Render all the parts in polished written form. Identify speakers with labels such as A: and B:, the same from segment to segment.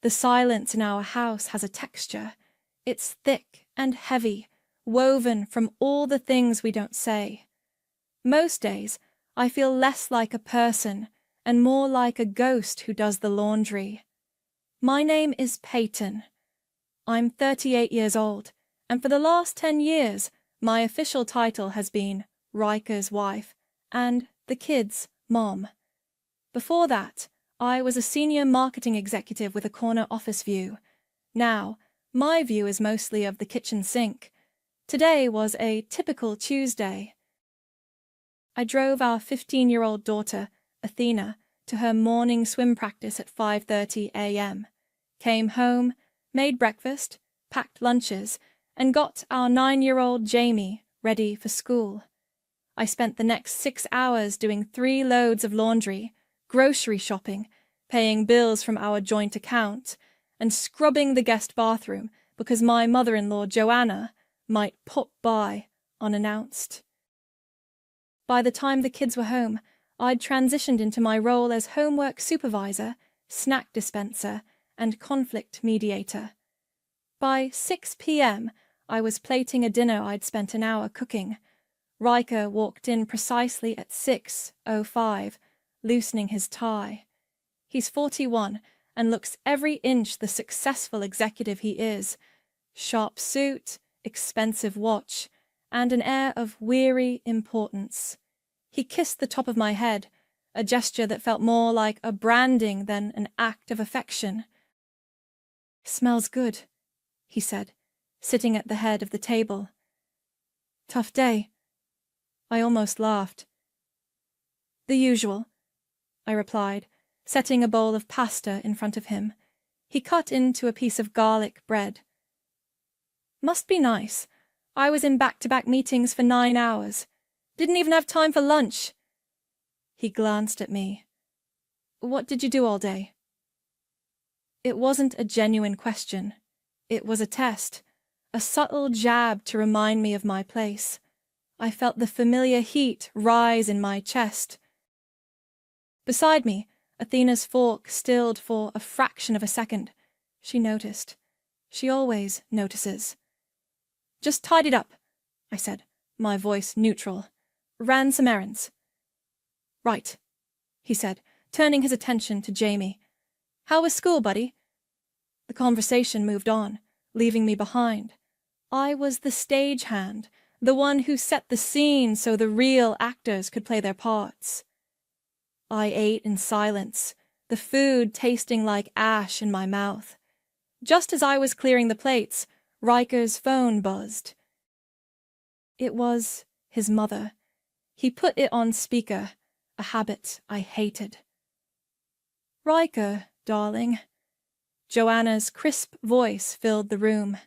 A: The silence in our house has a texture. It's thick and heavy, woven from all the things we don't say. Most days, I feel less like a person and more like a ghost who does the laundry. My name is Peyton. I'm 38 years old, and for the last 10 years, my official title has been Riker's wife and the kids' mom. Before that, I was a senior marketing executive with a corner office view. Now, my view is mostly of the kitchen sink. Today was a typical Tuesday. I drove our 15-year-old daughter, Athena, to her morning swim practice at 5:30 a.m., came home, made breakfast, packed lunches, and got our 9-year-old Jamie ready for school. I spent the next 6 hours doing 3 loads of laundry, grocery shopping, paying bills from our joint account, and scrubbing the guest bathroom because my mother-in-law, Joanna, might pop by unannounced. By the time the kids were home, I'd transitioned into my role as homework supervisor, snack dispenser, and conflict mediator. By 6 p.m., I was plating a dinner I'd spent an hour cooking. Riker walked in precisely at 6:05, loosening his tie. He's 41 and looks every inch the successful executive he is. Sharp suit, expensive watch, and an air of weary importance. He kissed the top of my head, a gesture that felt more like a branding than an act of affection. "Smells good," he said, sitting at the head of the table. "Tough day." I almost laughed. "The usual," I replied, setting a bowl of pasta in front of him. He cut into a piece of garlic bread. "Must be nice. I was in back-to-back meetings for 9 hours. Didn't even have time for lunch." He glanced at me. "What did you do all day?" It wasn't a genuine question. It was a test, a subtle jab to remind me of my place. I felt the familiar heat rise in my chest. Beside me, Athena's fork stilled for a fraction of a second. She noticed. She always notices. "Just tidied up," I said, my voice neutral. "Ran some errands." "Right," he said, turning his attention to Jamie. "How was school, buddy?" The conversation moved on, leaving me behind. I was the stagehand, the one who set the scene so the real actors could play their parts. I ate in silence, the food tasting like ash in my mouth. Just as I was clearing the plates, Riker's phone buzzed. It was his mother. He put it on speaker, a habit I hated. "Riker, darling." Joanna's crisp voice filled the room.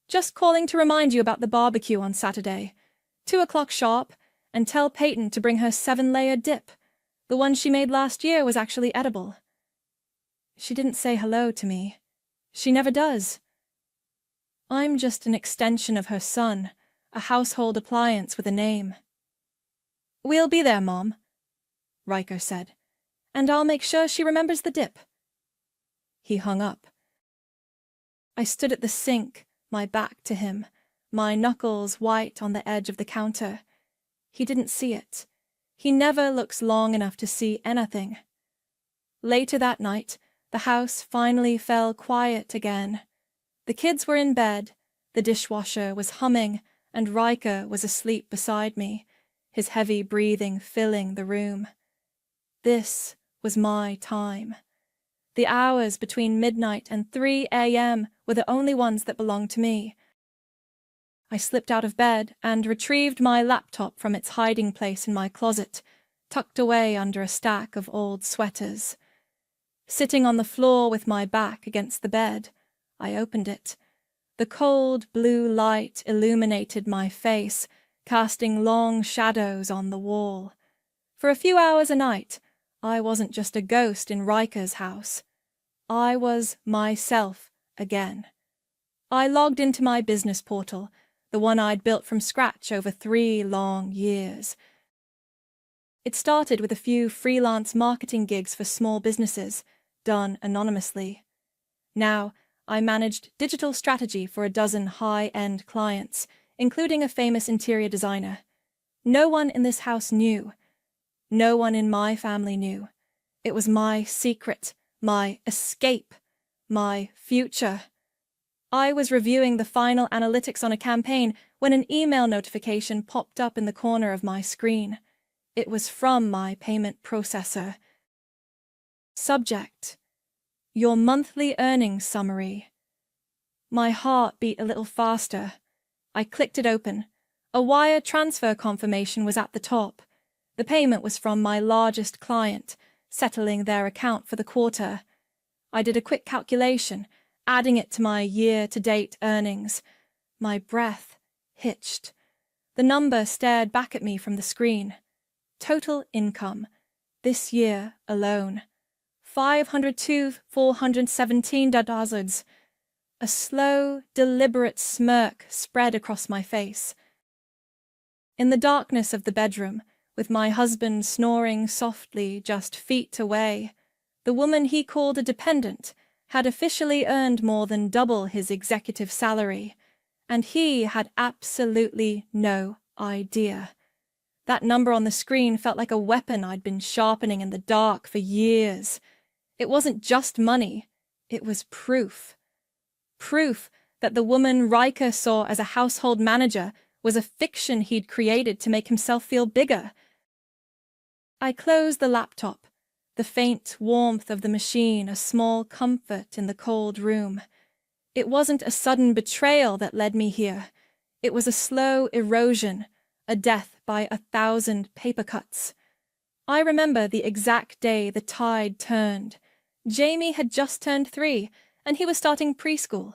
A: "Just calling to remind you about the barbecue on Saturday. 2 o'clock sharp, and tell Peyton to bring her 7-layer dip. The one she made last year was actually edible." She didn't say hello to me. She never does. I'm just an extension of her son, a household appliance with a name. "We'll be there, Mom," Riker said, "and I'll make sure she remembers the dip." He hung up. I stood at the sink, my back to him, my knuckles white on the edge of the counter. He didn't see it. He never looks long enough to see anything. Later that night, the house finally fell quiet again. The kids were in bed, the dishwasher was humming, and Riker was asleep beside me, his heavy breathing filling the room. This was my time. The hours between midnight and 3 a.m. were the only ones that belonged to me. I slipped out of bed and retrieved my laptop from its hiding place in my closet, tucked away under a stack of old sweaters. Sitting on the floor with my back against the bed, I opened it. The cold blue light illuminated my face, casting long shadows on the wall. For a few hours a night, I wasn't just a ghost in Riker's house. I was myself again. I logged into my business portal, the one I'd built from scratch over 3 long years. It started with a few freelance marketing gigs for small businesses, done anonymously. Now, I managed digital strategy for a dozen high-end clients, including a famous interior designer. No one in this house knew. No one in my family knew. It was my secret, my escape, my future. I was reviewing the final analytics on a campaign when an email notification popped up in the corner of my screen. It was from my payment processor. Subject: Your monthly earnings summary. My heart beat a little faster. I clicked it open. A wire transfer confirmation was at the top. The payment was from my largest client, settling their account for the quarter. I did a quick calculation, adding it to my year-to-date earnings. My breath hitched. The number stared back at me from the screen. Total income, this year alone, $502,417. A slow, deliberate smirk spread across my face. In the darkness of the bedroom, with my husband snoring softly just feet away, the woman he called a dependent had officially earned more than double his executive salary, and he had absolutely no idea. That number on the screen felt like a weapon I'd been sharpening in the dark for years. It wasn't just money, it was proof. Proof that the woman Riker saw as a household manager was a fiction he'd created to make himself feel bigger. I closed the laptop, the faint warmth of the machine a small comfort in the cold room. It wasn't a sudden betrayal that led me here. It was a slow erosion, a death by 1,000 paper cuts. I remember the exact day the tide turned. Jamie had just turned 3, and he was starting preschool.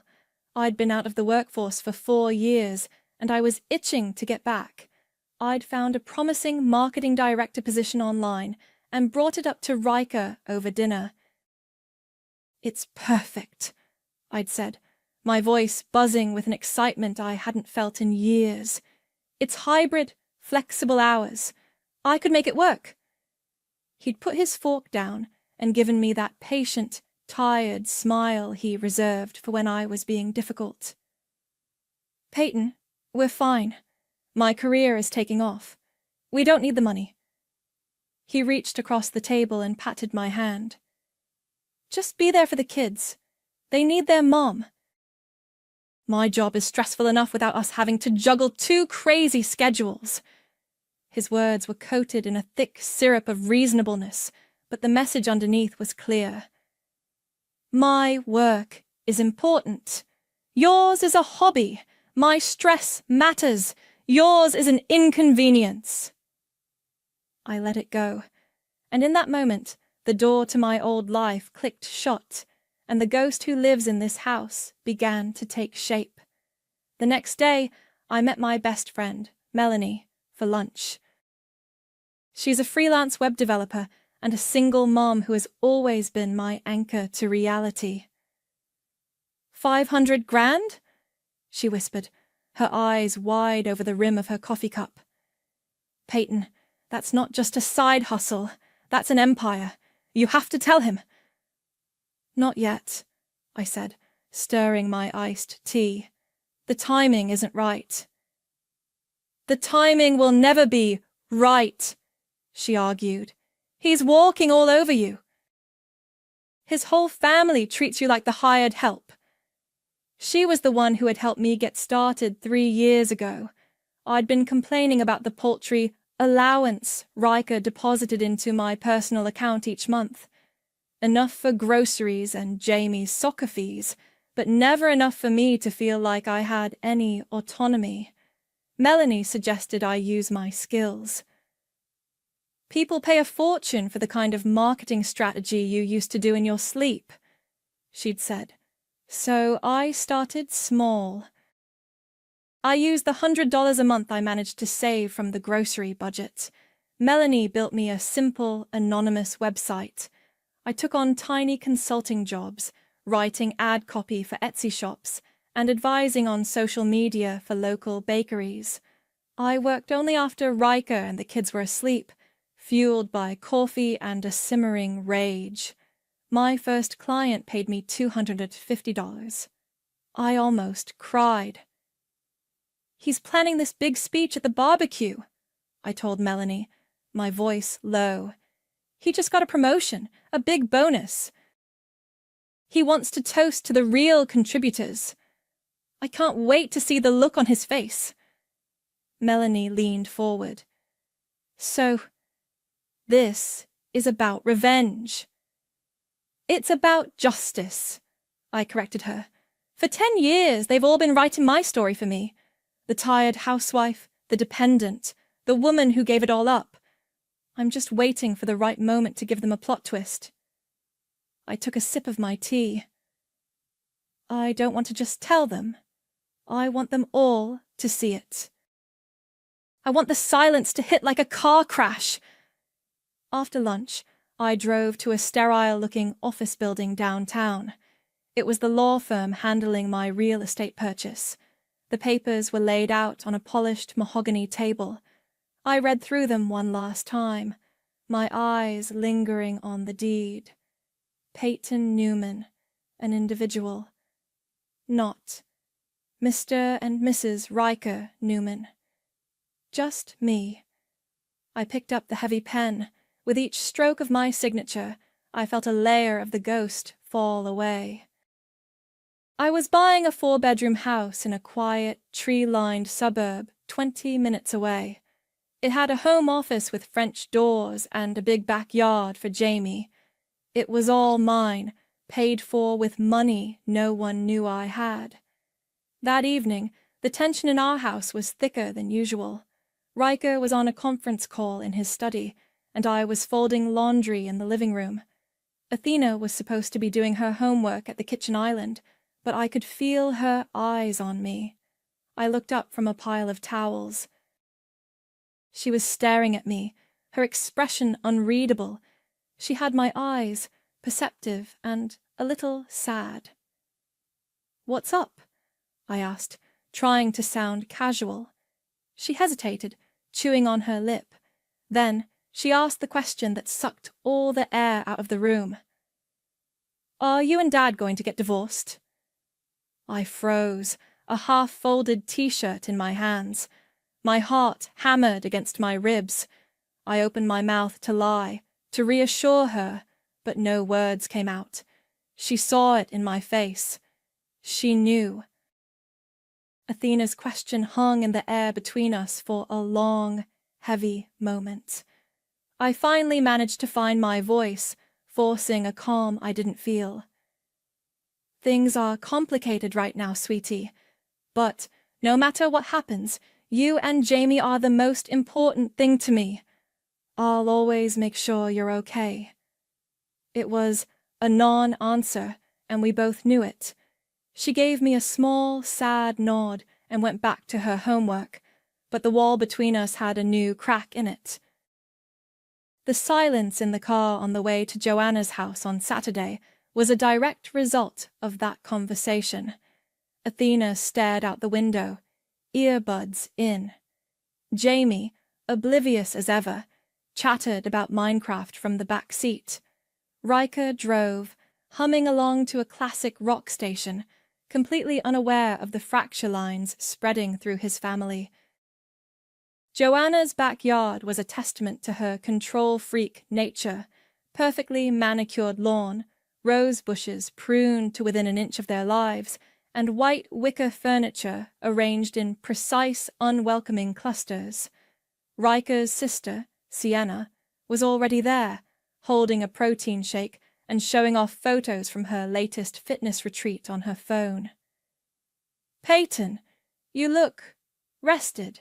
A: I'd been out of the workforce for 4 years, and I was itching to get back. I'd found a promising marketing director position online and brought it up to Riker over dinner. "It's perfect," I'd said, my voice buzzing with an excitement I hadn't felt in years. "It's hybrid, flexible hours. I could make it work." He'd put his fork down and given me that patient, tired smile he reserved for when I was being difficult. "Peyton, we're fine. My career is taking off. We don't need the money." He reached across the table and patted my hand. "Just be there for the kids. They need their mom. My job is stressful enough without us having to juggle 2 crazy schedules." His words were coated in a thick syrup of reasonableness, but the message underneath was clear. "My work is important. Yours is a hobby. My stress matters. Yours is an inconvenience." I let it go, and in that moment, the door to my old life clicked shut, and the ghost who lives in this house began to take shape. The next day, I met my best friend, Melanie, for lunch. She's a freelance web developer and a single mom who has always been my anchor to reality. $500 grand? She whispered, her eyes wide over the rim of her coffee cup. "Peyton, that's not just a side hustle. That's an empire. You have to tell him." "Not yet," I said, stirring my iced tea. "The timing isn't right." "The timing will never be right," she argued. "He's walking all over you. His whole family treats you like the hired help." She was the one who had helped me get started 3 years ago. I'd been complaining about the paltry allowance Riker deposited into my personal account each month. Enough for groceries and Jamie's soccer fees, but never enough for me to feel like I had any autonomy. Melanie suggested I use my skills. "People pay a fortune for the kind of marketing strategy you used to do in your sleep," she'd said. So I started small. I used the $100 a month I managed to save from the grocery budget. Melanie built me a simple, anonymous website. I took on tiny consulting jobs, writing ad copy for Etsy shops, and advising on social media for local bakeries. I worked only after Riker and the kids were asleep, fueled by coffee and a simmering rage. My first client paid me $250. I almost cried. "He's planning this big speech at the barbecue," I told Melanie, my voice low. "He just got a promotion, a big bonus. He wants to toast to the real contributors. I can't wait to see the look on his face." Melanie leaned forward. "So, this is about revenge." "It's about justice," I corrected her. "For 10 years, they've all been writing my story for me. The tired housewife, the dependent, the woman who gave it all up. I'm just waiting for the right moment to give them a plot twist." I took a sip of my tea. "I don't want to just tell them. I want them all to see it. I want the silence to hit like a car crash." After lunch, I drove to a sterile-looking office building downtown. It was the law firm handling my real estate purchase. The papers were laid out on a polished mahogany table. I read through them one last time, my eyes lingering on the deed. Peyton Newman, an individual. Not Mr. and Mrs. Riker Newman. Just me. I picked up the heavy pen. With each stroke of my signature, I felt a layer of the ghost fall away. I was buying a 4-bedroom house in a quiet, tree-lined suburb 20 minutes away. It had a home office with French doors and a big backyard for Jamie. It was all mine, paid for with money no one knew I had. That evening, the tension in our house was thicker than usual. Riker was on a conference call in his study, and I was folding laundry in the living room. Athena was supposed to be doing her homework at the kitchen island, but I could feel her eyes on me. I looked up from a pile of towels. She was staring at me, her expression unreadable. She had my eyes, perceptive and a little sad. "What's up?" I asked, trying to sound casual. She hesitated, chewing on her lip. Then she asked the question that sucked all the air out of the room. "Are you and Dad going to get divorced?" I froze, a half-folded T-shirt in my hands. My heart hammered against my ribs. I opened my mouth to lie, to reassure her, but no words came out. She saw it in my face. She knew. Athena's question hung in the air between us for a long, heavy moment. I finally managed to find my voice, forcing a calm I didn't feel. "Things are complicated right now, sweetie. But no matter what happens, you and Jamie are the most important thing to me. I'll always make sure you're okay." It was a non-answer, and we both knew it. She gave me a small, sad nod and went back to her homework, but the wall between us had a new crack in it. The silence in the car on the way to Joanna's house on Saturday was a direct result of that conversation. Athena stared out the window, earbuds in. Jamie, oblivious as ever, chattered about Minecraft from the back seat. Riker drove, humming along to a classic rock station, completely unaware of the fracture lines spreading through his family. Joanna's backyard was a testament to her control-freak nature. Perfectly manicured lawn, rose bushes pruned to within an inch of their lives, and white wicker furniture arranged in precise, unwelcoming clusters. Riker's sister, Sienna, was already there, holding a protein shake and showing off photos from her latest fitness retreat on her phone. "Peyton, you look rested,"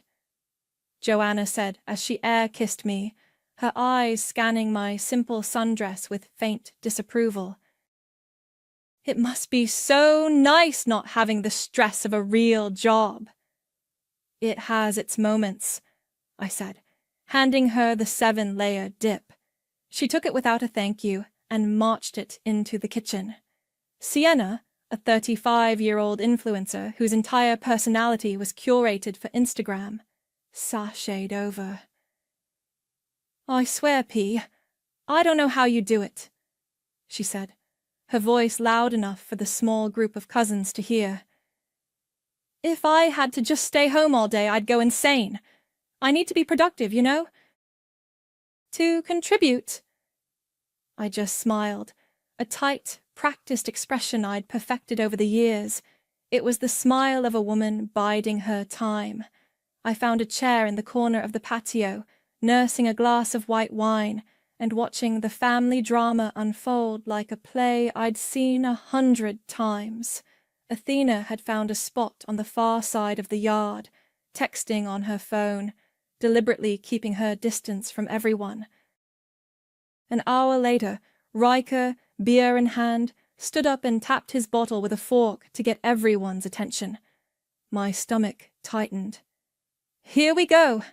A: Joanna said as she air-kissed me, her eyes scanning my simple sundress with faint disapproval. "It must be so nice not having the stress of a real job." "It has its moments," I said, handing her the 7-layer dip. She took it without a thank you and marched it into the kitchen. Sienna, a 35-year-old influencer whose entire personality was curated for Instagram, sashayed over. "I swear, P, I don't know how you do it," she said, her voice loud enough for the small group of cousins to hear. "If I had to just stay home all day, I'd go insane. I need to be productive, you know? To contribute." I just smiled, a tight, practiced expression I'd perfected over the years. It was the smile of a woman biding her time. I found a chair in the corner of the patio, nursing a glass of white wine and watching the family drama unfold like a play I'd seen 100 times. Athena had found a spot on the far side of the yard, texting on her phone, deliberately keeping her distance from everyone. An hour later, Riker, beer in hand, stood up and tapped his bottle with a fork to get everyone's attention. My stomach tightened. "Here we go."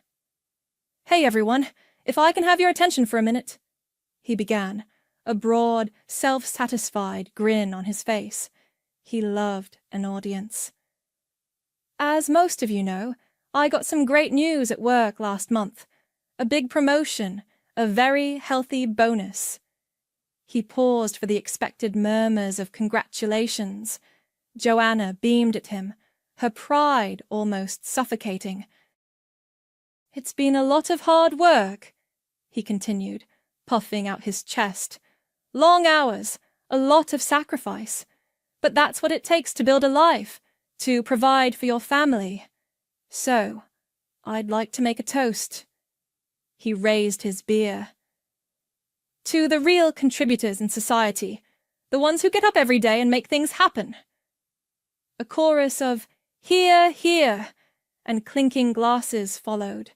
A: "Hey, everyone, if I can have your attention for a minute," he began, a broad, self-satisfied grin on his face. He loved an audience. "As most of you know, I got some great news at work last month. A big promotion, a very healthy bonus." He paused for the expected murmurs of congratulations. Joanna beamed at him, her pride almost suffocating. "It's been a lot of hard work," he continued, puffing out his chest. "Long hours, a lot of sacrifice. But that's what it takes to build a life, to provide for your family. So, I'd like to make a toast." He raised his beer. "To the real contributors in society, the ones who get up every day and make things happen." A chorus of "Hear, hear," and clinking glasses followed.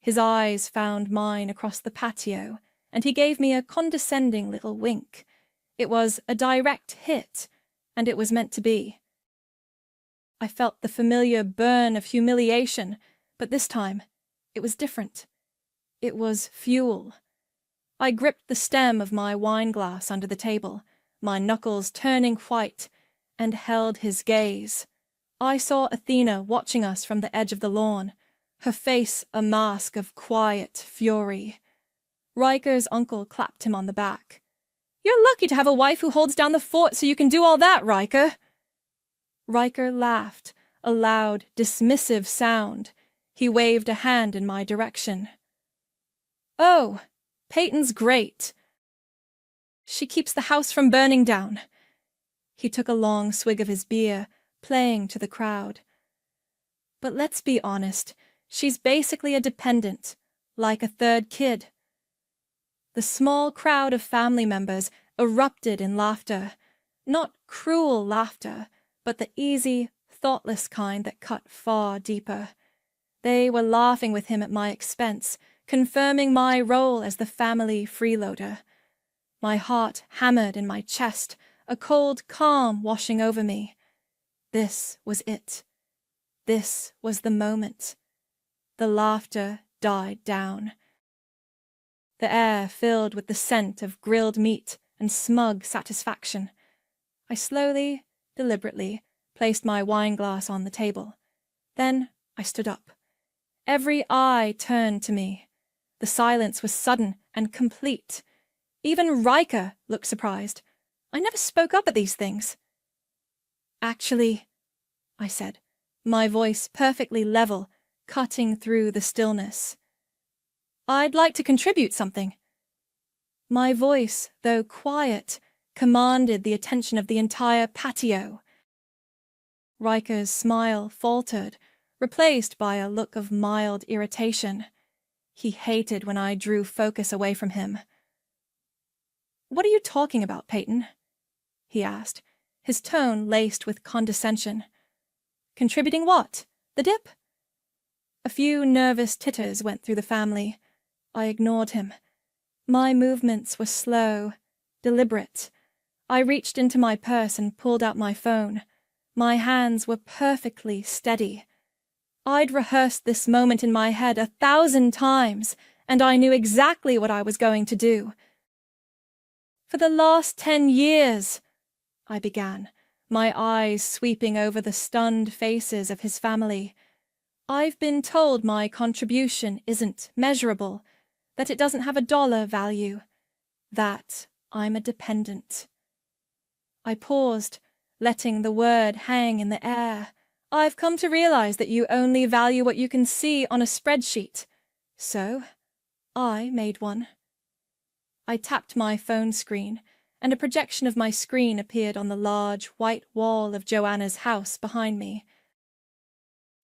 A: His eyes found mine across the patio, and he gave me a condescending little wink. It was a direct hit, and it was meant to be. I felt the familiar burn of humiliation, but this time it was different. It was fuel. I gripped the stem of my wine glass under the table, my knuckles turning white, and held his gaze. I saw Athena watching us from the edge of the lawn, her face a mask of quiet fury. Riker's uncle clapped him on the back. "You're lucky to have a wife who holds down the fort so you can do all that, Riker." Riker laughed, a loud, dismissive sound. He waved a hand in my direction. "Oh, Peyton's great. She keeps the house from burning down." He took a long swig of his beer, playing to the crowd. "But let's be honest, she's basically a dependent, like a third kid." The small crowd of family members erupted in laughter. Not cruel laughter, but the easy, thoughtless kind that cut far deeper. They were laughing with him at my expense, confirming my role as the family freeloader. My heart hammered in my chest, a cold calm washing over me. This was it. This was the moment. The laughter died down. The air filled with the scent of grilled meat and smug satisfaction. I slowly, deliberately, placed my wine glass on the table. Then I stood up. Every eye turned to me. The silence was sudden and complete. Even Riker looked surprised. I never spoke up at these things. "Actually," I said, my voice perfectly level, cutting through the stillness, "I'd like to contribute something." My voice, though quiet, commanded the attention of the entire patio. Riker's smile faltered, replaced by a look of mild irritation. He hated when I drew focus away from him. "What are you talking about, Peyton?" he asked, his tone laced with condescension. "Contributing what? The dip?" A few nervous titters went through the family. I ignored him. My movements were slow, deliberate. I reached into my purse and pulled out my phone. My hands were perfectly steady. I'd rehearsed this moment in my head 1,000 times, and I knew exactly what I was going to do. "For the last 10 years, I began, my eyes sweeping over the stunned faces of his family. "I've been told my contribution isn't measurable, that it doesn't have a dollar value, that I'm a dependent." I paused, letting the word hang in the air. I've come to realize that you only value what you can see on a spreadsheet. So, I made one. I tapped my phone screen, and a projection of my screen appeared on the large, white wall of Joanna's house behind me.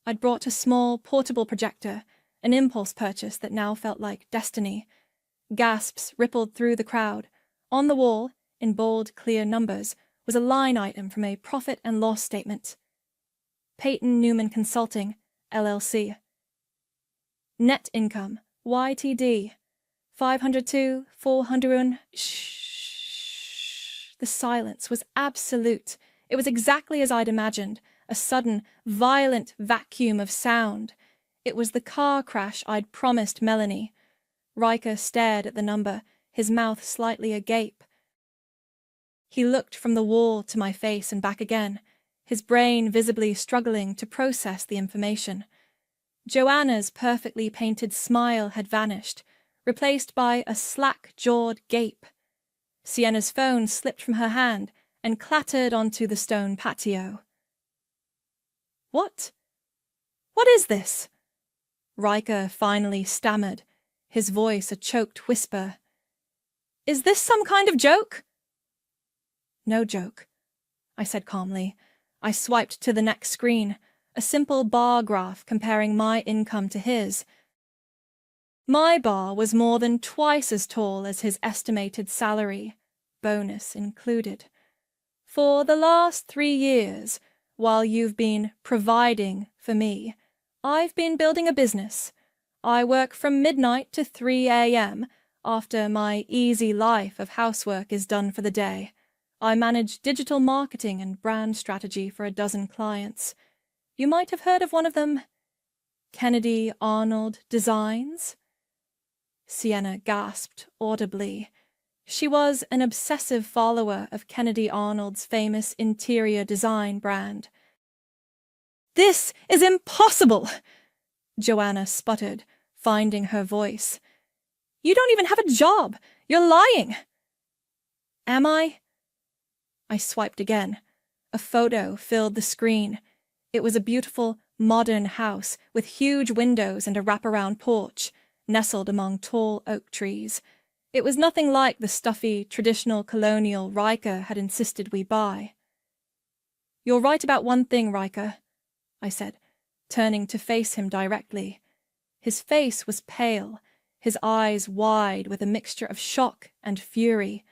A: I'd brought a small, portable projector, an impulse purchase that now felt like destiny. Gasps rippled through the crowd. On the wall, in bold, clear numbers, was a line item from a profit and loss statement. Peyton Newman Consulting, LLC. Net income, YTD, 400. Shh. The silence was absolute. It was exactly as I'd imagined, a sudden, violent vacuum of sound. It was the car crash I'd promised Melanie. Riker stared at the number, his mouth slightly agape. He looked from the wall to my face and back again, his brain visibly struggling to process the information. Joanna's perfectly painted smile had vanished, replaced by a slack-jawed gape. Sienna's phone slipped from her hand and clattered onto the stone patio. What is this? Riker finally stammered, his voice a choked whisper. Is this some kind of joke? No joke, I said calmly. I swiped to the next screen, a simple bar graph comparing my income to his. My bar was more than twice as tall as his estimated salary, bonus included. For the last 3 years, while you've been providing for me, I've been building a business. I work from midnight to 3 a.m. after my easy life of housework is done for the day. I manage digital marketing and brand strategy for a dozen clients. You might have heard of one of them. Kennedy Arnold Designs? Sienna gasped audibly. She was an obsessive follower of Kennedy Arnold's famous interior design brand. This is impossible! Joanna sputtered, finding her voice. You don't even have a job! You're lying! Am I? I swiped again. A photo filled the screen. It was a beautiful, modern house with huge windows and a wraparound porch, nestled among tall oak trees. It was nothing like the stuffy, traditional colonial Riker had insisted we buy. You're right about one thing, Riker, I said, turning to face him directly. His face was pale, his eyes wide with a mixture of shock and fury.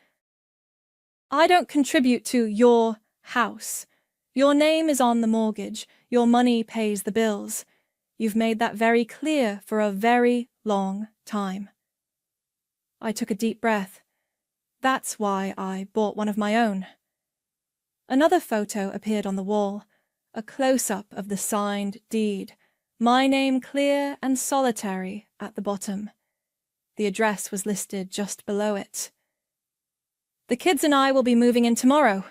A: I don't contribute to your house. Your name is on the mortgage. Your money pays the bills. You've made that very clear for a very long time. I took a deep breath. That's why I bought one of my own. Another photo appeared on the wall, a close-up of the signed deed, my name clear and solitary at the bottom. The address was listed just below it. The kids and I will be moving in tomorrow,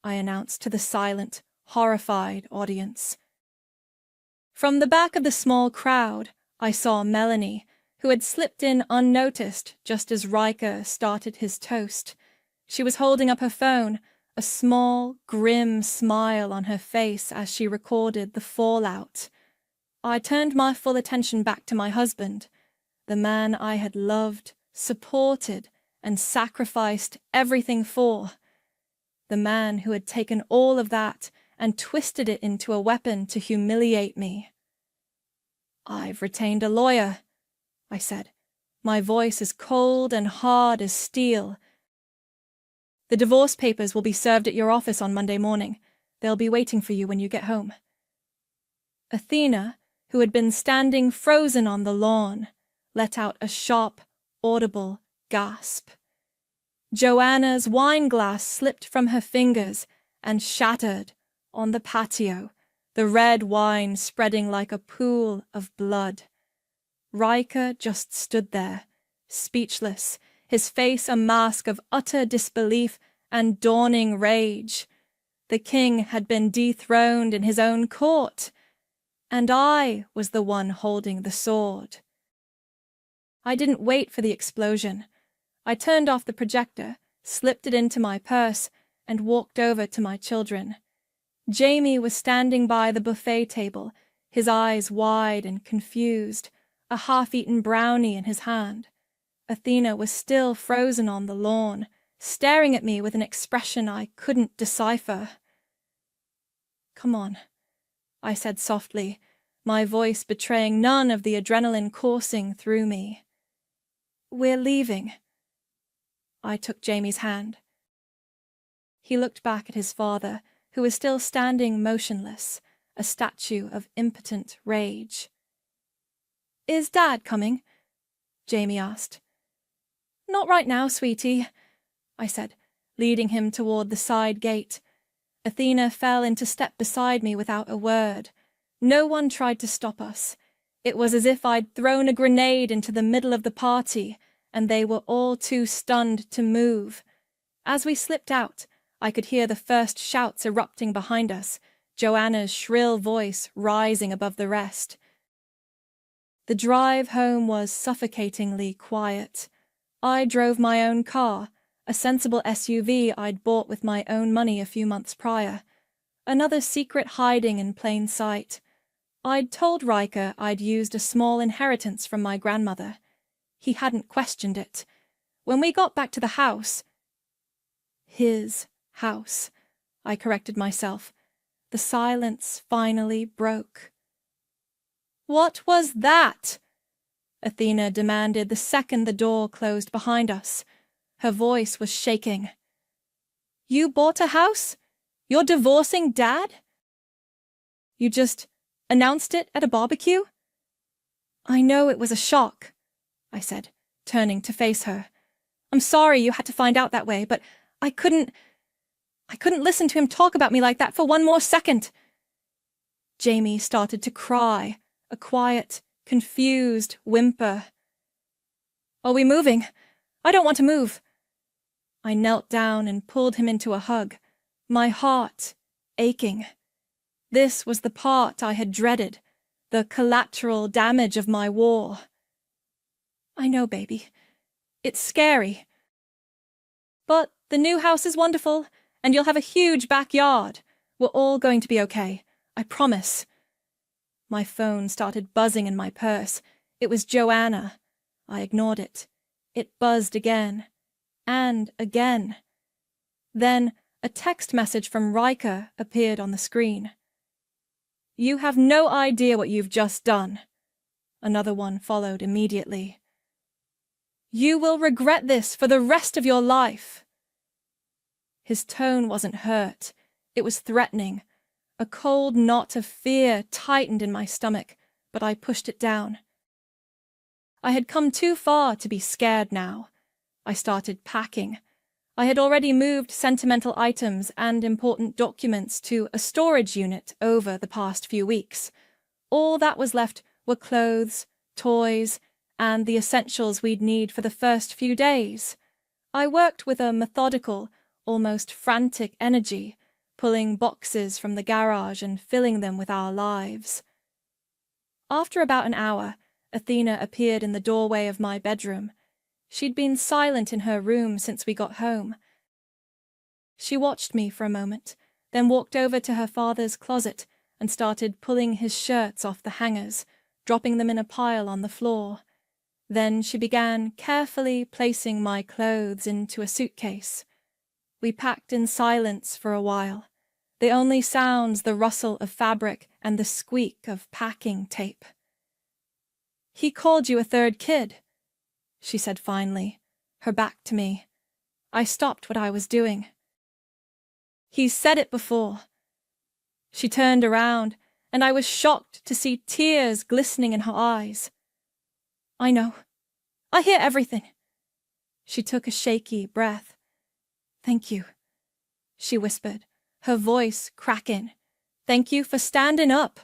A: I announced to the silent, horrified audience. From the back of the small crowd, I saw Melanie, who had slipped in unnoticed just as Riker started his toast. She was holding up her phone, a small, grim smile on her face as she recorded the fallout. I turned my full attention back to my husband, the man I had loved, supported, and sacrificed everything for. The man who had taken all of that and twisted it into a weapon to humiliate me. I've retained a lawyer, I said, my voice as cold and hard as steel. The divorce papers will be served at your office on Monday morning. They'll be waiting for you when you get home. Athena, who had been standing frozen on the lawn, let out a sharp, audible gasp. Joanna's wine glass slipped from her fingers and shattered on the patio, the red wine spreading like a pool of blood. Riker just stood there, speechless, his face a mask of utter disbelief and dawning rage. The king had been dethroned in his own court, and I was the one holding the sword. I didn't wait for the explosion. I turned off the projector, slipped it into my purse, and walked over to my children. Jamie was standing by the buffet table, his eyes wide and confused, a half-eaten brownie in his hand. Athena was still frozen on the lawn, staring at me with an expression I couldn't decipher. "Come on," I said softly, my voice betraying none of the adrenaline coursing through me. "We're leaving." I took Jamie's hand. He looked back at his father, who was still standing motionless, a statue of impotent rage. "Is Dad coming?" Jamie asked. "Not right now, sweetie," I said, leading him toward the side gate. Athena fell into step beside me without a word. No one tried to stop us. It was as if I'd thrown a grenade into the middle of the party, and they were all too stunned to move. As we slipped out, I could hear the first shouts erupting behind us, Joanna's shrill voice rising above the rest. The drive home was suffocatingly quiet. I drove my own car, a sensible SUV I'd bought with my own money a few months prior. Another secret hiding in plain sight. I'd told Riker I'd used a small inheritance from my grandmother. He hadn't questioned it. When we got back to the house— his house, I corrected myself. The silence finally broke. "What was that?" Athena demanded the second the door closed behind us. Her voice was shaking. "You bought a house? You're divorcing Dad? You just announced it at a barbecue?" "I know it was a shock," I said, turning to face her. "I'm sorry you had to find out that way, but I couldn't listen to him talk about me like that for one more second." Jamie started to cry, a quiet, confused whimper. "Are we moving? I don't want to move." I knelt down and pulled him into a hug, my heart aching. This was the part I had dreaded, the collateral damage of my war. "I know, baby. It's scary. But the new house is wonderful, and you'll have a huge backyard. We're all going to be okay. I promise." My phone started buzzing in my purse. It was Joanna. I ignored it. It buzzed again. And again. Then a text message from Riker appeared on the screen. "You have no idea what you've just done." Another one followed immediately. "You will regret this for the rest of your life." His tone wasn't hurt. It was threatening. A cold knot of fear tightened in my stomach, but I pushed it down. I had come too far to be scared now. I started packing. I had already moved sentimental items and important documents to a storage unit over the past few weeks. All that was left were clothes, toys, and the essentials we'd need for the first few days. I worked with a methodical, almost frantic energy, pulling boxes from the garage and filling them with our lives. After about an hour, Athena appeared in the doorway of my bedroom. She'd been silent in her room since we got home. She watched me for a moment, then walked over to her father's closet and started pulling his shirts off the hangers, dropping them in a pile on the floor. Then she began carefully placing my clothes into a suitcase. We packed in silence for a while, the only sounds the rustle of fabric and the squeak of packing tape. "He called you a third kid," she said finally, her back to me. I stopped what I was doing. "He's said it before." She turned around, and I was shocked to see tears glistening in her eyes. "I know. I hear everything." She took a shaky breath. "Thank you," she whispered, her voice cracking. "Thank you for standing up."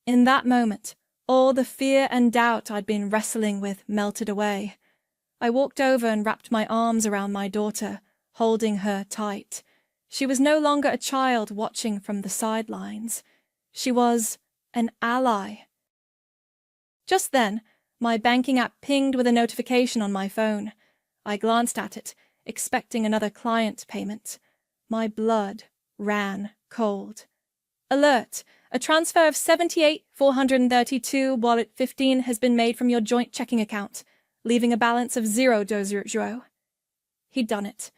A: In that moment, all the fear and doubt I'd been wrestling with melted away. I walked over and wrapped my arms around my daughter, holding her tight. She was no longer a child watching from the sidelines. She was an ally. Just then, my banking app pinged with a notification on my phone. I glanced at it, expecting another client payment. My blood ran cold. Alert! A transfer of 78,432 wallet 15 has been made from your joint checking account, leaving a balance of $0. He'd done it.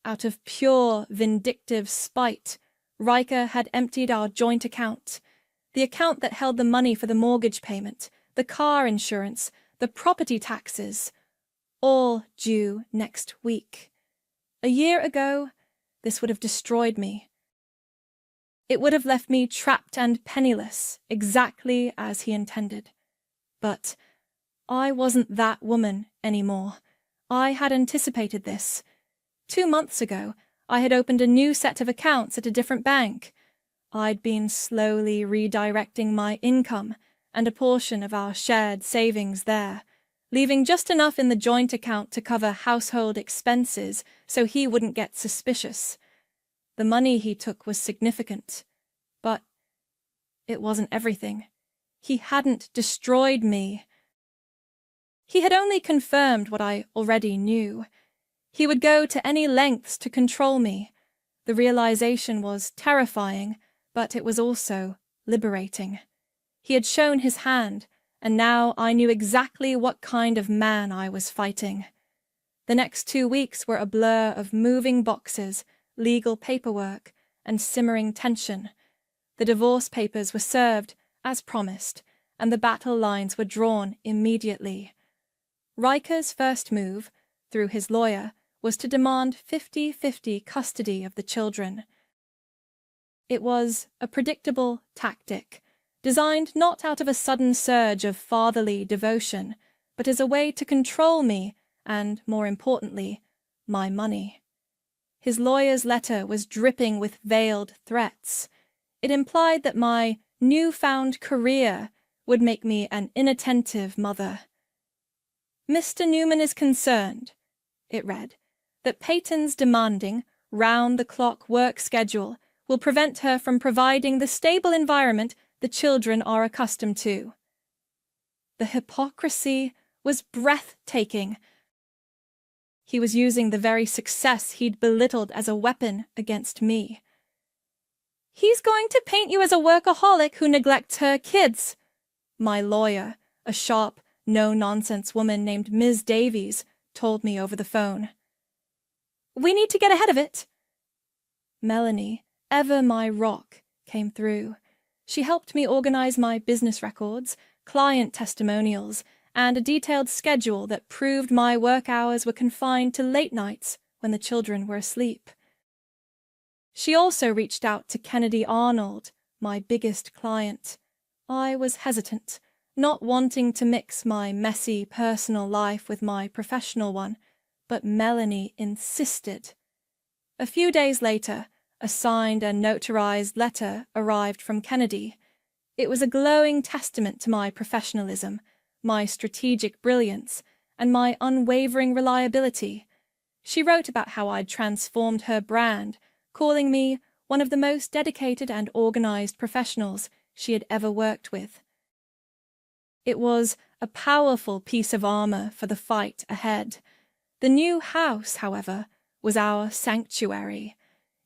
A: Out of pure, vindictive spite, Riker had emptied our joint account. The account that held the money for the mortgage payment, the car insurance, the property taxes, all due next week. A year ago, this would have destroyed me. It would have left me trapped and penniless, exactly as he intended. But I wasn't that woman anymore. I had anticipated this. 2 months ago, I had opened a new set of accounts at a different bank. I'd been slowly redirecting my income and a portion of our shared savings there, leaving just enough in the joint account to cover household expenses so he wouldn't get suspicious. The money he took was significant, but it wasn't everything. He hadn't destroyed me. He had only confirmed what I already knew. He would go to any lengths to control me. The realization was terrifying, but it was also liberating. He had shown his hand, and now I knew exactly what kind of man I was fighting. The next 2 weeks were a blur of moving boxes, legal paperwork, and simmering tension. The divorce papers were served, as promised, and the battle lines were drawn immediately. Riker's first move, through his lawyer, was to demand 50-50 custody of the children. It was a predictable tactic, designed not out of a sudden surge of fatherly devotion, but as a way to control me and, more importantly, my money. His lawyer's letter was dripping with veiled threats. It implied that my newfound career would make me an inattentive mother. Mr. Newman is concerned, it read, that Peyton's demanding, round-the-clock work schedule will prevent her from providing the stable environment the children are accustomed to. The hypocrisy was breathtaking. He was using the very success he'd belittled as a weapon against me. He's going to paint you as a workaholic who neglects her kids. My lawyer, a sharp, no-nonsense woman named Ms. Davies, told me over the phone. We need to get ahead of it. Melanie, ever my rock, came through. She helped me organize my business records, client testimonials, and a detailed schedule that proved my work hours were confined to late nights when the children were asleep. She also reached out to Kennedy Arnold, my biggest client. I was hesitant, not wanting to mix my messy personal life with my professional one, but Melanie insisted. A few days later, a signed and notarized letter arrived from Kennedy. It was a glowing testament to my professionalism, my strategic brilliance, and my unwavering reliability. She wrote about how I'd transformed her brand, calling me one of the most dedicated and organized professionals she had ever worked with. It was a powerful piece of armor for the fight ahead. The new house, however, was our sanctuary.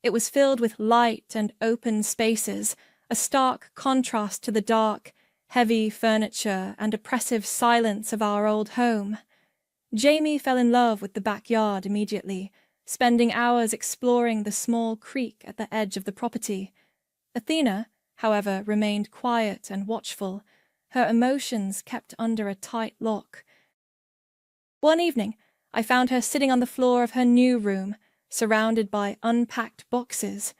A: It was filled with light and open spaces, a stark contrast to the dark, heavy furniture and oppressive silence of our old home. Jamie fell in love with the backyard immediately, spending hours exploring the small creek at the edge of the property. Athena, however, remained quiet and watchful, her emotions kept under a tight lock. One evening, I found her sitting on the floor of her new room, surrounded by unpacked boxes.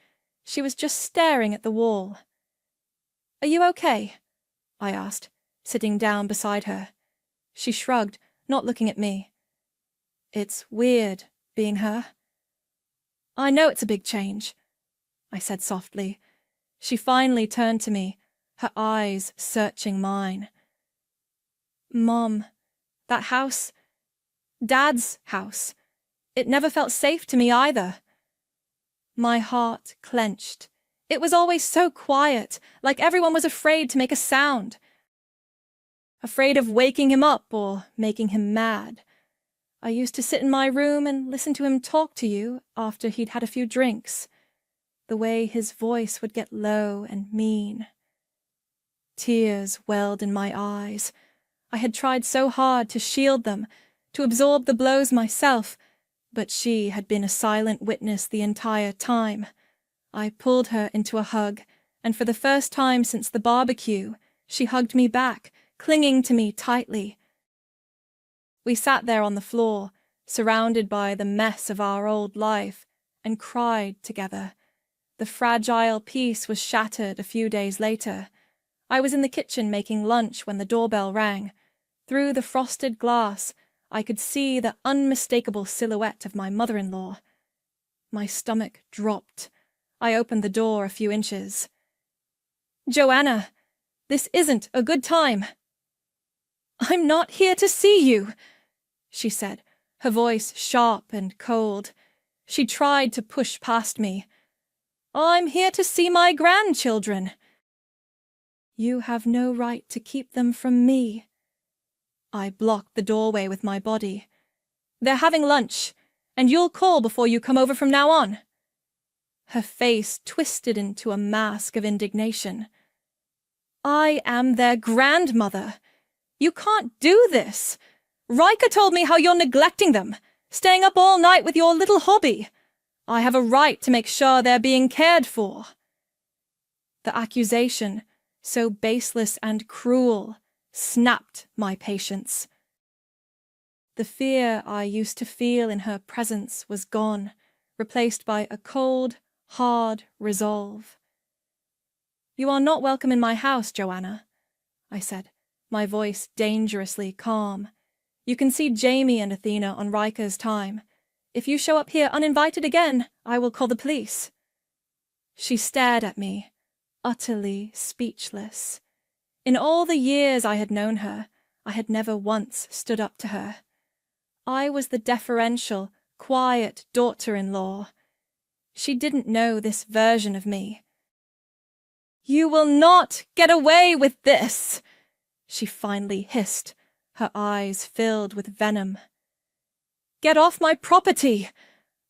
A: She was just staring at the wall. "Are you okay?" I asked, sitting down beside her. She shrugged, not looking at me. "It's weird, being her." "I know it's a big change," I said softly. She finally turned to me, her eyes searching mine. "Mom, that house, Dad's house, it never felt safe to me either." My heart clenched. It was always so quiet, like everyone was afraid to make a sound. Afraid of waking him up or making him mad. I used to sit in my room and listen to him talk to you after he'd had a few drinks. The way his voice would get low and mean. Tears welled in my eyes. I had tried so hard to shield them, to absorb the blows myself, but she had been a silent witness the entire time. I pulled her into a hug, and for the first time since the barbecue, she hugged me back, clinging to me tightly. We sat there on the floor, surrounded by the mess of our old life, and cried together. The fragile peace was shattered a few days later. I was in the kitchen making lunch when the doorbell rang. Through the frosted glass, I could see the unmistakable silhouette of my mother-in-law. My stomach dropped. I opened the door a few inches. "Joanna, this isn't a good time." "I'm not here to see you," she said, her voice sharp and cold. She tried to push past me. "I'm here to see my grandchildren." "You have no right to keep them from me." I blocked the doorway with my body. "They're having lunch, and you'll call before you come over from now on." Her face twisted into a mask of indignation. "I am their grandmother. You can't do this. Riker told me how you're neglecting them, staying up all night with your little hobby. I have a right to make sure they're being cared for." The accusation, so baseless and cruel, snapped my patience. The fear I used to feel in her presence was gone, replaced by a cold, hard resolve. "You are not welcome in my house, Joanna," I said, my voice dangerously calm. "You can see Jamie and Athena on Riker's time. If you show up here uninvited again, I will call the police." She stared at me, utterly speechless. In all the years I had known her, I had never once stood up to her. I was the deferential, quiet daughter-in-law. She didn't know this version of me. "You will not get away with this," she finally hissed, her eyes filled with venom. "Get off my property,"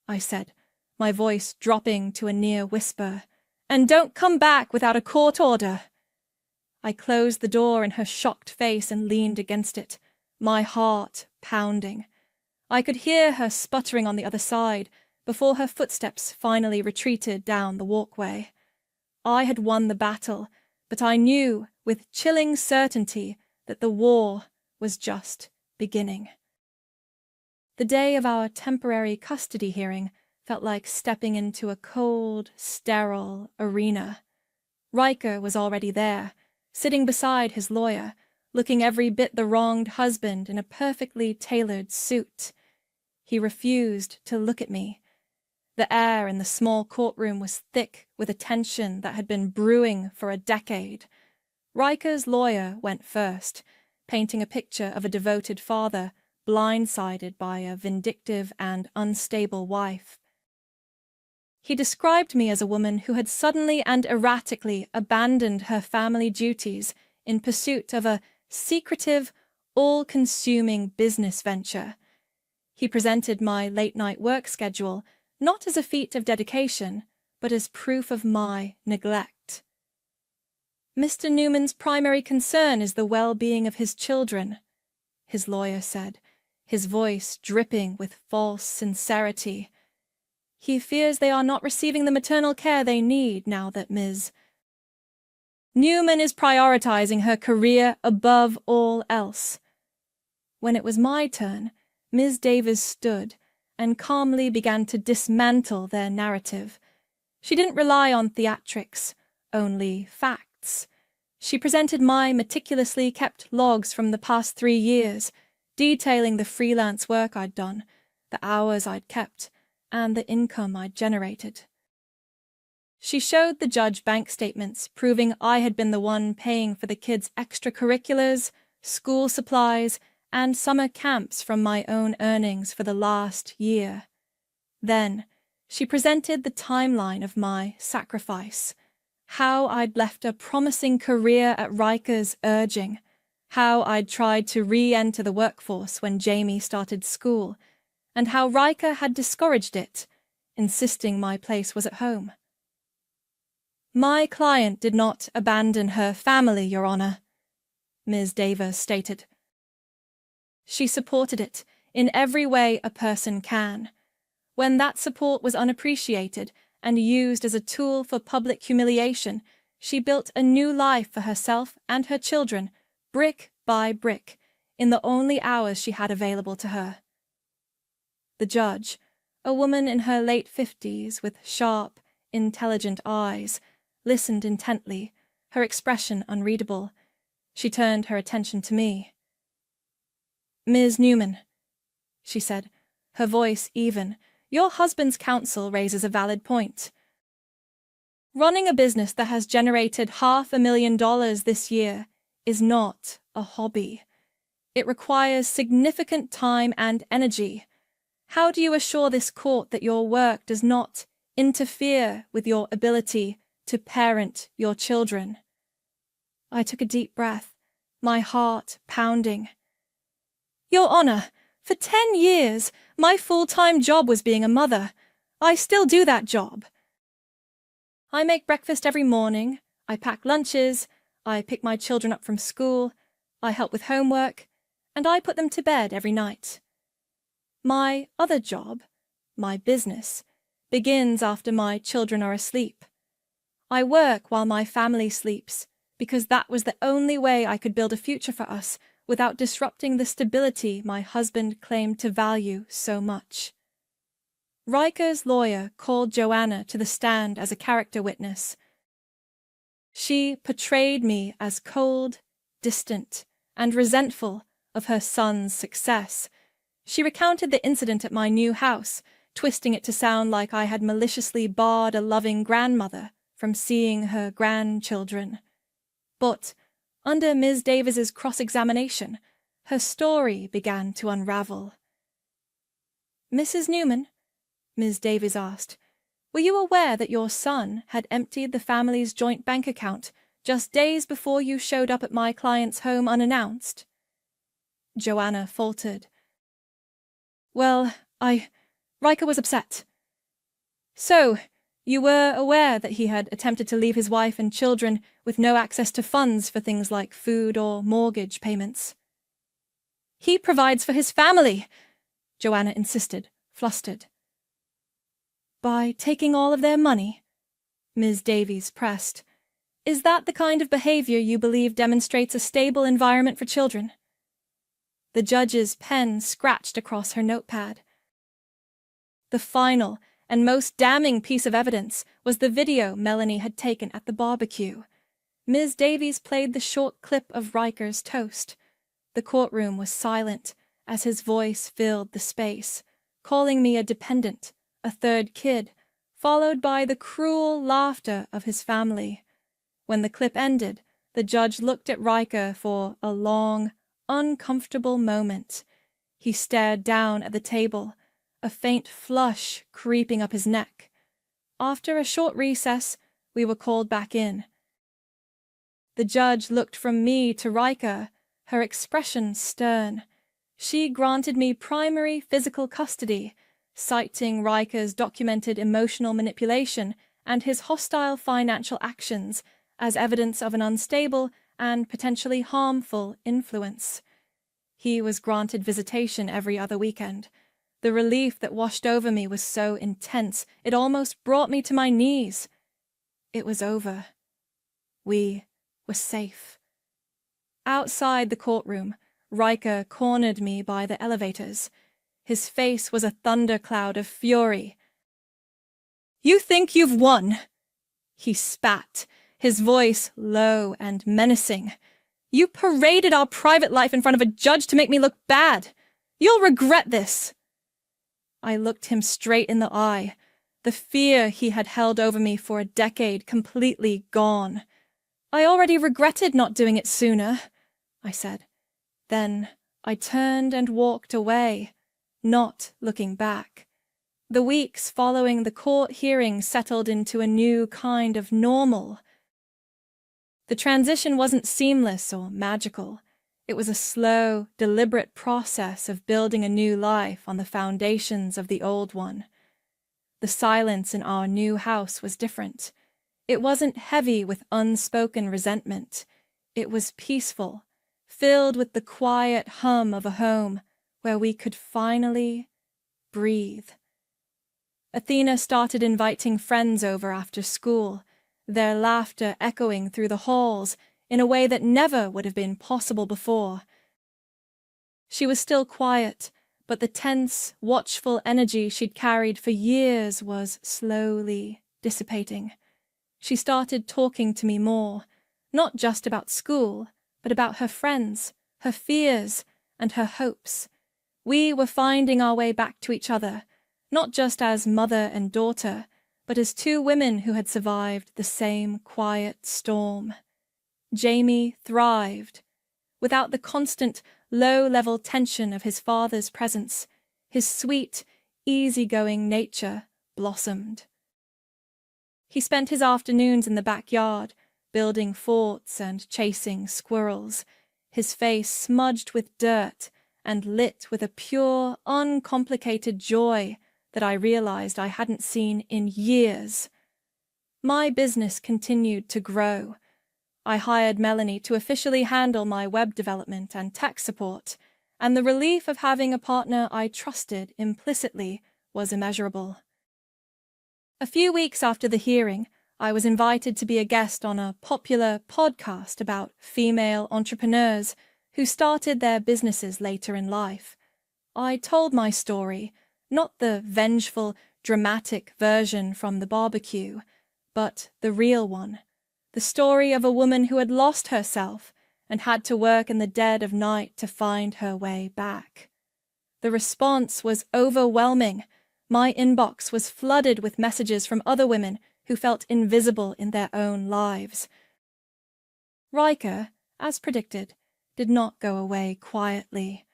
A: I said, my voice dropping to a near whisper, "and don't come back without a court order." I closed the door in her shocked face and leaned against it, my heart pounding. I could hear her sputtering on the other side before her footsteps finally retreated down the walkway. I had won the battle, but I knew with chilling certainty that the war was just beginning. The day of our temporary custody hearing felt like stepping into a cold, sterile arena. Riker was already there, sitting beside his lawyer, looking every bit the wronged husband in a perfectly tailored suit. He refused to look at me. The air in the small courtroom was thick with a tension that had been brewing for a decade. Riker's lawyer went first, painting a picture of a devoted father blindsided by a vindictive and unstable wife. He described me as a woman who had suddenly and erratically abandoned her family duties in pursuit of a secretive, all-consuming business venture. He presented my late-night work schedule not as a feat of dedication, but as proof of my neglect. "Mr. Newman's primary concern is the well-being of his children," his lawyer said, his voice dripping with false sincerity. "He fears they are not receiving the maternal care they need now that Ms. Newman is prioritizing her career above all else." When it was my turn, Ms. Davis stood and calmly began to dismantle their narrative. She didn't rely on theatrics, only facts. She presented my meticulously kept logs from the past 3 years, detailing the freelance work I'd done, the hours I'd kept, and the income I'd generated. She showed the judge bank statements proving I had been the one paying for the kids' extracurriculars, school supplies, and summer camps from my own earnings for the last year. Then, she presented the timeline of my sacrifice, how I'd left a promising career at Riker's urging, how I'd tried to re-enter the workforce when Jamie started school, and how Riker had discouraged it, insisting my place was at home. My client did not abandon her family, Your Honor, Ms. Davis stated. She supported it in every way a person can. When that support was unappreciated and used as a tool for public humiliation, she built a new life for herself and her children, brick by brick, in the only hours she had available to her. The judge, a woman in her late 50s with sharp, intelligent eyes, listened intently, her expression unreadable. She turned her attention to me. "Ms. Newman," she said, her voice even, "your husband's counsel raises a valid point. Running a business that has generated $500,000 this year is not a hobby. It requires significant time and energy. How do you assure this court that your work does not interfere with your ability to parent your children?" I took a deep breath, my heart pounding. "Your Honor, for 10 years, my full-time job was being a mother. I still do that job. I make breakfast every morning, I pack lunches, I pick my children up from school, I help with homework, and I put them to bed every night. My other job, my business, begins after my children are asleep. I work while my family sleeps, because that was the only way I could build a future for us without disrupting the stability my husband claimed to value so much." Riker's lawyer called Joanna to the stand as a character witness. She portrayed me as cold, distant, and resentful of her son's success. She recounted the incident at my new house, twisting it to sound like I had maliciously barred a loving grandmother from seeing her grandchildren. But, under Ms. Davis's cross-examination, her story began to unravel. "Mrs. Newman," Ms. Davis asked, "were you aware that your son had emptied the family's joint bank account just days before you showed up at my client's home unannounced?" Joanna faltered. "Well, Riker was upset." "So, you were aware that he had attempted to leave his wife and children with no access to funds for things like food or mortgage payments?" "He provides for his family," Joanna insisted, flustered. "By taking all of their money?" Ms. Davies pressed. "Is that the kind of behavior you believe demonstrates a stable environment for children?" The judge's pen scratched across her notepad. The final and most damning piece of evidence was the video Melanie had taken at the barbecue. Ms. Davies played the short clip of Riker's toast. The courtroom was silent as his voice filled the space, calling me a dependent, a third kid, followed by the cruel laughter of his family. When the clip ended, the judge looked at Riker for a long, uncomfortable moment. He stared down at the table, a faint flush creeping up his neck. After a short recess, we were called back in. The judge looked from me to Riker, her expression stern. She granted me primary physical custody, citing Riker's documented emotional manipulation and his hostile financial actions as evidence of an unstable and potentially harmful influence. He was granted visitation every other weekend. The relief that washed over me was so intense, it almost brought me to my knees. It was over. We were safe. Outside the courtroom, Riker cornered me by the elevators. His face was a thundercloud of fury. "You think you've won?" He spat, his voice low and menacing. "You paraded our private life in front of a judge to make me look bad. You'll regret this." I looked him straight in the eye, the fear he had held over me for a decade completely gone. "I already regretted not doing it sooner," I said. Then I turned and walked away, not looking back. The weeks following the court hearing settled into a new kind of normal. The transition wasn't seamless or magical. It was a slow, deliberate process of building a new life on the foundations of the old one. The silence in our new house was different. It wasn't heavy with unspoken resentment. It was peaceful, filled with the quiet hum of a home where we could finally breathe. Athena started inviting friends over after school, their laughter echoing through the halls in a way that never would have been possible before. She was still quiet, but the tense, watchful energy she'd carried for years was slowly dissipating. She started talking to me more, not just about school, but about her friends, her fears, and her hopes. We were finding our way back to each other, not just as mother and daughter, but as two women who had survived the same quiet storm. Jamie thrived. Without the constant, low-level tension of his father's presence, his sweet, easygoing nature blossomed. He spent his afternoons in the backyard, building forts and chasing squirrels, his face smudged with dirt and lit with a pure, uncomplicated joy that I realized I hadn't seen in years. My business continued to grow. I hired Melanie to officially handle my web development and tech support, and the relief of having a partner I trusted implicitly was immeasurable. A few weeks after the hearing, I was invited to be a guest on a popular podcast about female entrepreneurs who started their businesses later in life. I told my story, not the vengeful, dramatic version from the barbecue, but the real one. The story of a woman who had lost herself and had to work in the dead of night to find her way back. The response was overwhelming. My inbox was flooded with messages from other women who felt invisible in their own lives. Riker, as predicted, did not go away quietly.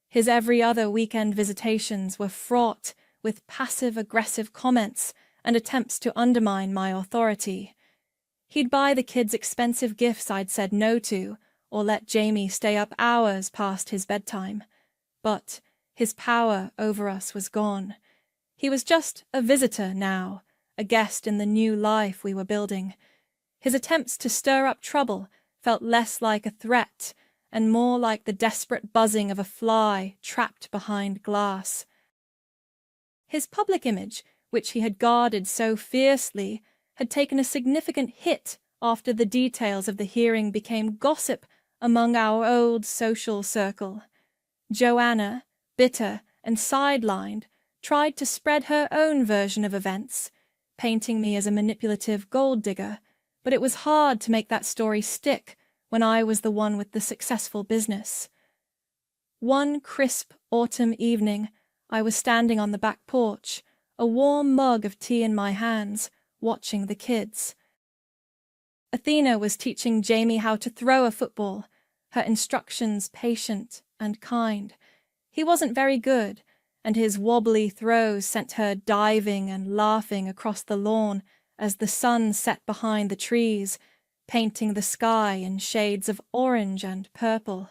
A: His every other weekend visitations were fraught with passive-aggressive comments and attempts to undermine my authority. He'd buy the kids expensive gifts I'd said no to, or let Jamie stay up hours past his bedtime. But his power over us was gone. He was just a visitor now, a guest in the new life we were building. His attempts to stir up trouble felt less like a threat and more like the desperate buzzing of a fly trapped behind glass. His public image, which he had guarded so fiercely, had taken a significant hit after the details of the hearing became gossip among our old social circle. Joanna, bitter and sidelined, tried to spread her own version of events, painting me as a manipulative gold digger, but it was hard to make that story stick when I was the one with the successful business. One crisp autumn evening, I was standing on the back porch, a warm mug of tea in my hands, watching the kids. Athena was teaching Jamie how to throw a football, her instructions patient and kind. He wasn't very good, and his wobbly throws sent her diving and laughing across the lawn as the sun set behind the trees, painting the sky in shades of orange and purple.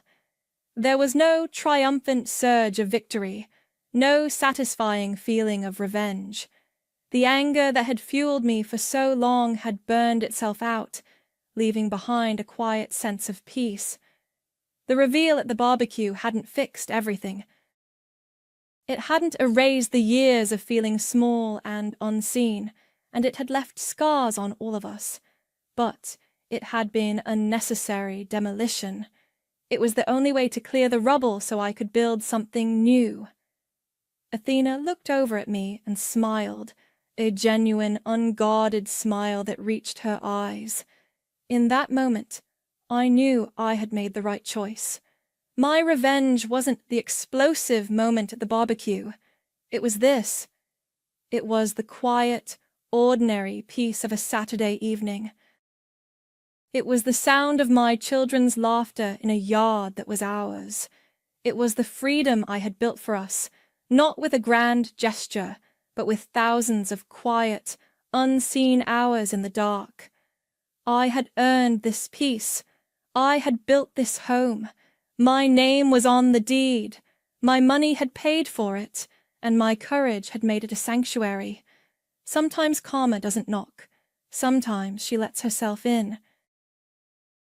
A: There was no triumphant surge of victory, no satisfying feeling of revenge. The anger that had fueled me for so long had burned itself out, leaving behind a quiet sense of peace. The reveal at the barbecue hadn't fixed everything. It hadn't erased the years of feeling small and unseen, and it had left scars on all of us. But it had been a necessary demolition. It was the only way to clear the rubble so I could build something new. Athena looked over at me and smiled, a genuine, unguarded smile that reached her eyes. In that moment, I knew I had made the right choice. My revenge wasn't the explosive moment at the barbecue. It was this. It was the quiet, ordinary peace of a Saturday evening. It was the sound of my children's laughter in a yard that was ours. It was the freedom I had built for us, not with a grand gesture, but with thousands of quiet, unseen hours in the dark. I had earned this peace. I had built this home. My name was on the deed. My money had paid for it, and my courage had made it a sanctuary. Sometimes Karma doesn't knock. Sometimes she lets herself in,